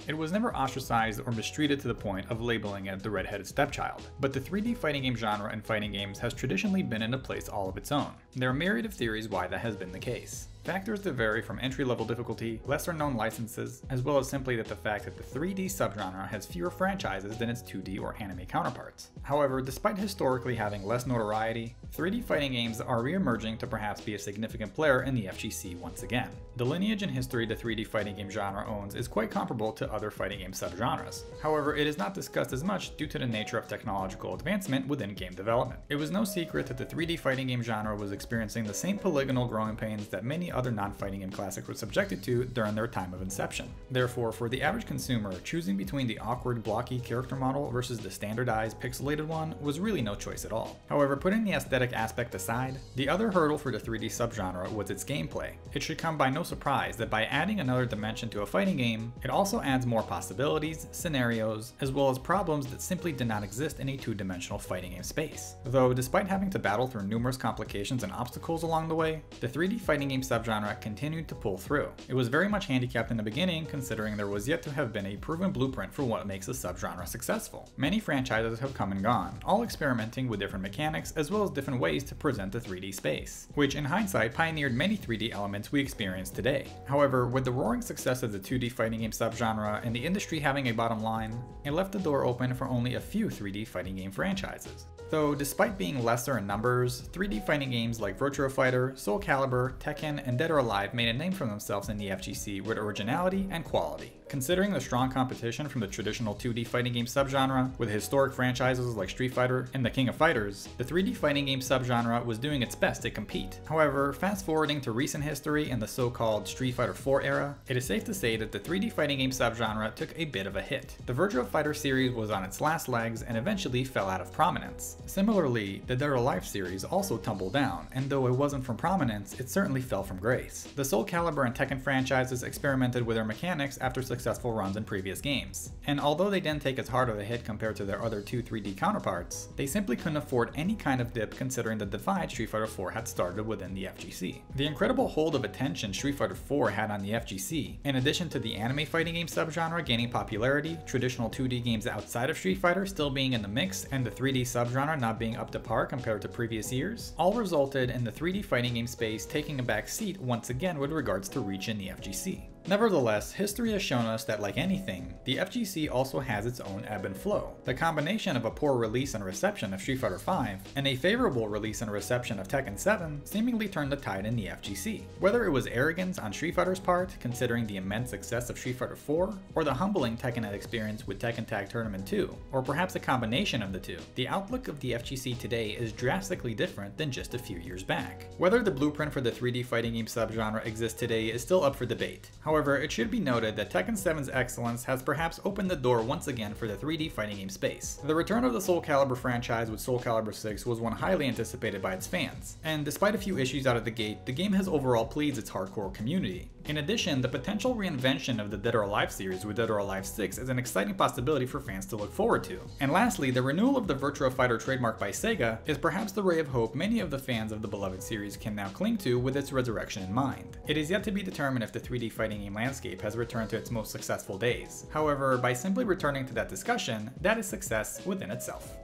It was never ostracized or mistreated to the point of labeling it the red-headed stepchild, but the 3D fighting game genre in fighting games has traditionally been in a place all of its own. There are a myriad of theories why that has been the case. Factors that vary from entry-level difficulty, lesser-known licenses, as well as simply the fact that the 3D subgenre has fewer franchises than its 2D or anime counterparts. However, despite historically having less notoriety, 3D fighting games are re-emerging to perhaps be a significant player in the FGC once again. The lineage and history the 3D fighting game genre owns is quite comparable to other fighting game subgenres. However, it is not discussed as much due to the nature of technological advancement within game development. It was no secret that the 3D fighting game genre was experiencing the same polygonal growing pains that many other non-fighting game classics were subjected to during their time of inception. Therefore, for the average consumer, choosing between the awkward, blocky character model versus the standardized, pixelated one was really no choice at all. However, putting the aesthetic aspect aside, the other hurdle for the 3D subgenre was its gameplay. It should come by no surprise that by adding another dimension to a fighting game, it also adds more possibilities, scenarios, as well as problems that simply did not exist in a two-dimensional fighting game space. Though, despite having to battle through numerous complications and obstacles along the way, the 3D fighting game subgenre continued to pull through. It was very much handicapped in the beginning, considering there was yet to have been a proven blueprint for what makes a subgenre successful. Many franchises have come and gone, all experimenting with different mechanics as well as different ways to present the 3D space, which in hindsight pioneered many 3D elements we experience today. However, with the roaring success of the 2D fighting game subgenre and the industry having a bottom line, it left the door open for only a few 3D fighting game franchises. Though, despite being lesser in numbers, 3D fighting games like Virtua Fighter, Soul Calibur, Tekken, and Dead or Alive made a name for themselves in the FGC with originality and quality. Considering the strong competition from the traditional 2D fighting game subgenre, with historic franchises like Street Fighter and the King of Fighters, the 3D fighting game subgenre was doing its best to compete. However, fast forwarding to recent history in the so-called Street Fighter 4 era, it is safe to say that the 3D fighting game subgenre took a bit of a hit. The Virtua Fighter series was on its last legs and eventually fell out of prominence. Similarly, the Dead or Alive series also tumbled down, and though it wasn't from prominence, it certainly fell from grace. The Soul Calibur and Tekken franchises experimented with their mechanics after successful runs in previous games, and although they didn't take as hard of a hit compared to their other two 3D counterparts, they simply couldn't afford any kind of dip considering the divide Street Fighter 4 had started within the FGC. The incredible hold of attention Street Fighter 4 had on the FGC, in addition to the anime fighting game subgenre gaining popularity, traditional 2D games outside of Street Fighter still being in the mix, and the 3D subgenre not being up to par compared to previous years, all resulted in the 3D fighting game space taking a back seat once again with regards to reach in the FGC. Nevertheless, history has shown us that like anything, the FGC also has its own ebb and flow. The combination of a poor release and reception of Street Fighter V and a favorable release and reception of Tekken 7 seemingly turned the tide in the FGC. Whether it was arrogance on Street Fighter's part, considering the immense success of Street Fighter 4, or the humbling Tekken had experienced with Tekken Tag Tournament 2, or perhaps a combination of the two, the outlook of the FGC today is drastically different than just a few years back. Whether the blueprint for the 3D fighting game subgenre exists today is still up for debate. However, it should be noted that Tekken 7's excellence has perhaps opened the door once again for the 3D fighting game space. The return of the Soul Calibur franchise with Soul Calibur 6 was one highly anticipated by its fans, and despite a few issues out of the gate, the game has overall pleased its hardcore community. In addition, the potential reinvention of the Dead or Alive series with Dead or Alive 6 is an exciting possibility for fans to look forward to. And lastly, the renewal of the Virtua Fighter trademark by Sega is perhaps the ray of hope many of the fans of the beloved series can now cling to with its resurrection in mind. It is yet to be determined if the 3D fighting game landscape has returned to its most successful days. However, by simply returning to that discussion, that is success within itself.